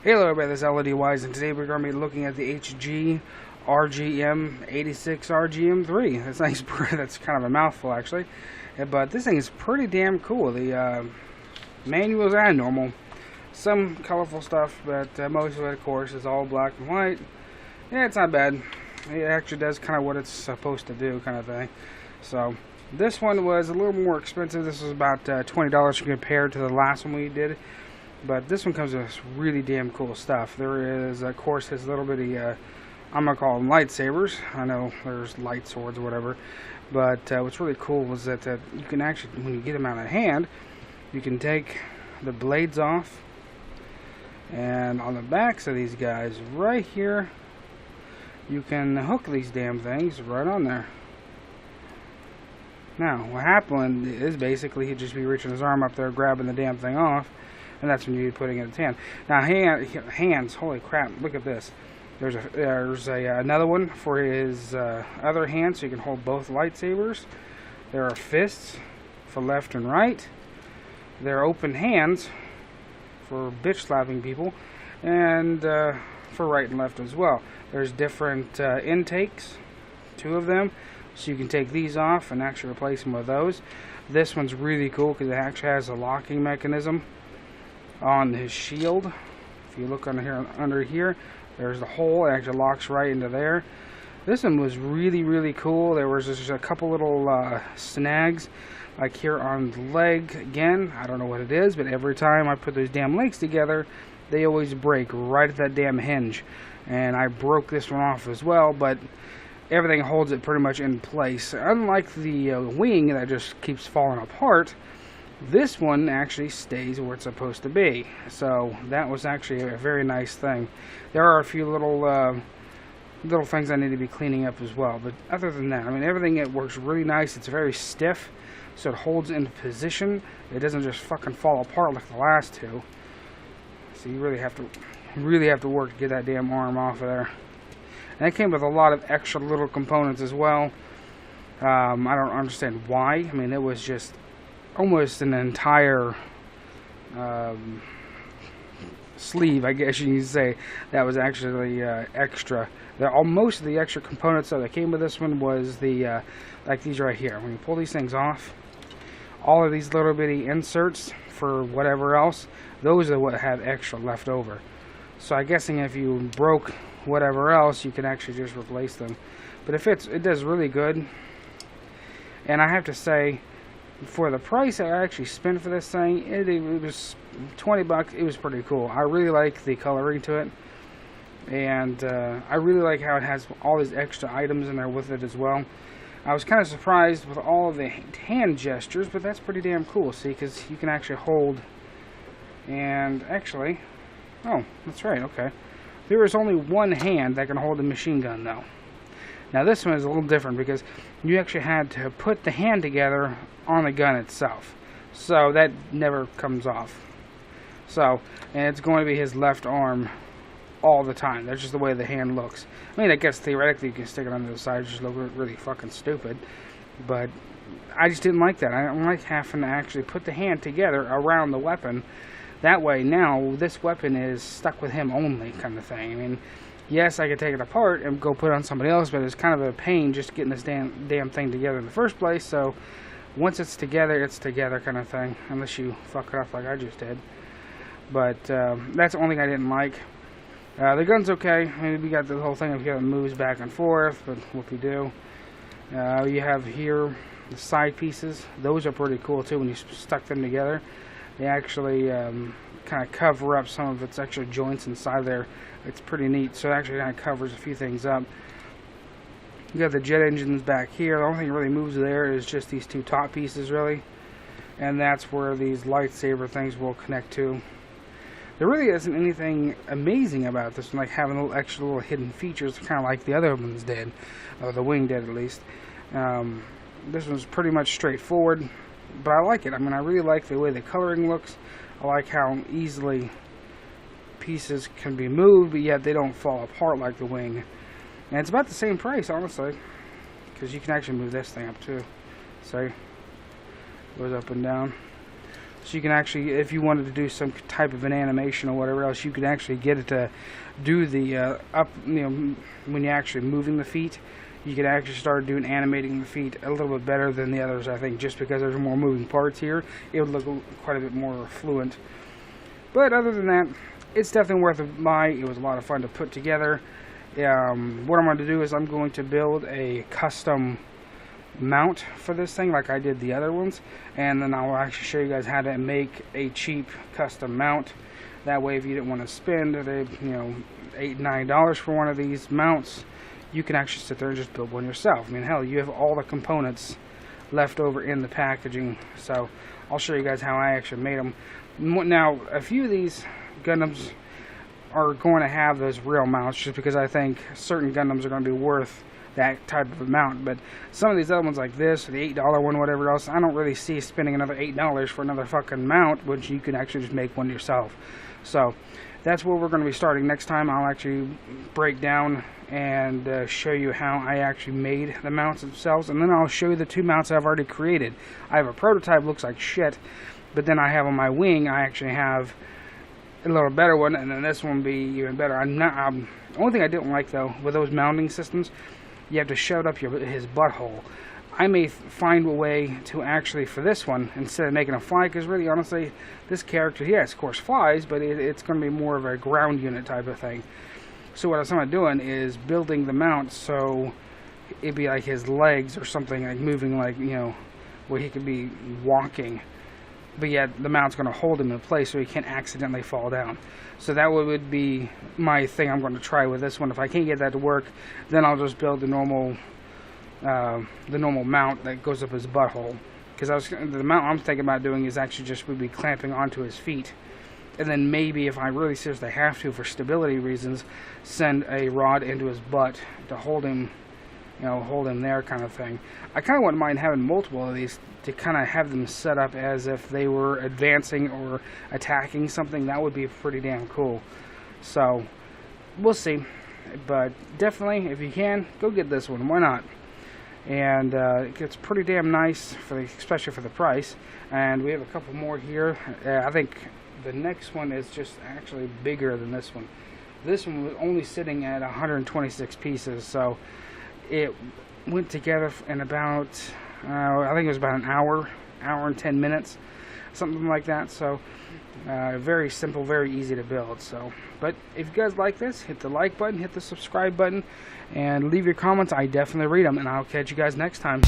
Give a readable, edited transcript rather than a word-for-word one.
Hello everybody, this is LODWise, and today we're going to be looking at the RGM-86R GM3. That's nice. That's kind of a mouthful actually, but this thing is pretty damn cool. The manuals are normal, some colorful stuff, but most of it, of course, is all black and white. Yeah, it's not bad. It actually does kind of what it's supposed to do, kind of thing. So this one was a little more expensive. This was about $20 compared to the last one we did. But this one comes with really damn cool stuff. There is, of course, his little bitty, I'm going to call them lightsabers. I know there's light swords or whatever. But what's really cool was that you can actually, when you get them out of hand, you can take the blades off. And on the backs of these guys, right here, you can hook these damn things right on there. Now, what happened is basically he'd just be reaching his arm up there, grabbing the damn thing off. And that's when you'd be putting it in his hand. Now, hands, holy crap, look at this. There's another one for his other hand, so you can hold both lightsabers. There are fists for left and right. There are open hands for bitch slapping people, and for right and left as well. There's different intakes, 2 of them, so you can take these off and actually replace them with those. This one's really cool because it actually has a locking mechanism on his shield. If you look under here, there's the hole. It actually locks right into there. This one was really cool. There was just a couple little snags, like here on the leg. Again, I don't know what it is, but every time I put those damn legs together, they always break right at that damn hinge. And I broke this one off as well, but everything holds it pretty much in place. Unlike the wing that just keeps falling apart, this one actually stays where it's supposed to be. So that was actually a very nice thing. There are a few little things I need to be cleaning up as well, but other than that, I mean, everything, it works really nice. It's very stiff, so it holds into position. It doesn't just fucking fall apart like the last 2. So you really have to work to get that damn arm off of there. And it came with a lot of extra little components as well. I don't understand why. I mean, it was just almost an entire sleeve, I guess you could say, that was actually extra. Most of the extra components that came with this one was the like these right here. When you pull these things off, all of these little bitty inserts for whatever else, those are what have extra left over. So I'm guessing if you broke whatever else, you can actually just replace them. But it does really good. And I have to say, for the price I actually spent for this thing, it was $20. It was pretty cool. I really like the coloring to it, and I really like how it has all these extra items in there with it as well. I was kind of surprised with all of the hand gestures, but that's pretty damn cool. See, because you can actually hold, and actually, oh, that's right, okay. There is only one hand that can hold a machine gun, though. Now this one is a little different because you actually had to put the hand together on the gun itself. So that never comes off. So, and it's going to be his left arm all the time. That's just the way the hand looks. I mean, I guess theoretically you can stick it on the other side, just look really fucking stupid. But I just didn't like that. I don't like having to actually put the hand together around the weapon. That way now this weapon is stuck with him only, kind of thing. I mean, yes, I could take it apart and go put it on somebody else, but it's kind of a pain just getting this damn thing together in the first place. So once it's together kind of thing, unless you fuck it up like I just did. But that's the only thing I didn't like. The gun's okay. I mean, we got the whole thing of here that moves back and forth, but whoop-de-doo. You have here the side pieces. Those are pretty cool too when you stuck them together. They actually kind of cover up some of its extra joints inside there. It's pretty neat. So it actually kind of covers a few things up. You got the jet engines back here. The only thing that really moves there is just these 2 top pieces, really. And that's where these lightsaber things will connect to. There really isn't anything amazing about this one, like having little extra little hidden features, kind of like the other ones did, or the wing did at least. This one's pretty much straightforward, but I like it. I mean, I really like the way the coloring looks. I like how easily pieces can be moved, but yet they don't fall apart like the wing. And it's about the same price, honestly, because you can actually move this thing up too. So, it goes up and down. So you can actually, if you wanted to do some type of an animation or whatever else, you could actually get it to do the when you're actually moving the feet, you can actually start doing animating the feet a little bit better than the others, I think, just because there's more moving parts here. It would look quite a bit more fluent. But other than that, it's definitely worth a buy. It was a lot of fun to put together. What I'm going to do is I'm going to build a custom mount for this thing like I did the other ones, and then I'll actually show you guys how to make a cheap custom mount. That way, if you didn't want to spend $8-9 for one of these mounts, you can actually sit there and just build one yourself. I mean, hell, you have all the components left over in the packaging. So I'll show you guys how I actually made them. Now, a few of these Gundams are going to have those real mounts, just because I think certain Gundams are going to be worth that type of amount. But some of these other ones like this, the $8 one, whatever else, I don't really see spending another $8 for another fucking mount, which you can actually just make one yourself. So that's where we're going to be starting next time. I'll actually break down and show you how I actually made the mounts themselves, and then I'll show you the two mounts I've already created. I have a prototype, looks like shit, but then I have on my wing, I actually have a little better one, and then this one will be even better. The only thing I didn't like, though, with those mounting systems, you have to shove it up his butthole. I may find a way to actually, for this one, instead of making a fly, because really, honestly, this character, yes, of course, flies, but it's going to be more of a ground unit type of thing. So what I'm doing is building the mount so it'd be like his legs or something, like moving, like, where he could be walking, but yet the mount's going to hold him in place so he can't accidentally fall down. So that would be my thing I'm going to try with this one. If I can't get that to work, then I'll just build the normal mount that goes up his butthole. Because the mount I'm thinking about doing is actually just would be clamping onto his feet, and then maybe if I really seriously have to, for stability reasons, send a rod into his butt to hold him, hold him there, kind of thing. I kind of wouldn't mind having multiple of these to kind of have them set up as if they were advancing or attacking something. That would be pretty damn cool. So we'll see, but definitely, if you can, go get this one. Why not? And it gets pretty damn nice, especially for the price. And we have a couple more here. I think the next one is just actually bigger than this one. This one was only sitting at 126 pieces, so it went together in about, I think it was about an hour and 10 minutes, something like that. So very simple, very easy to build. So, but if you guys like this, hit the like button, hit the subscribe button, and leave your comments. I definitely read them, and I'll catch you guys next time.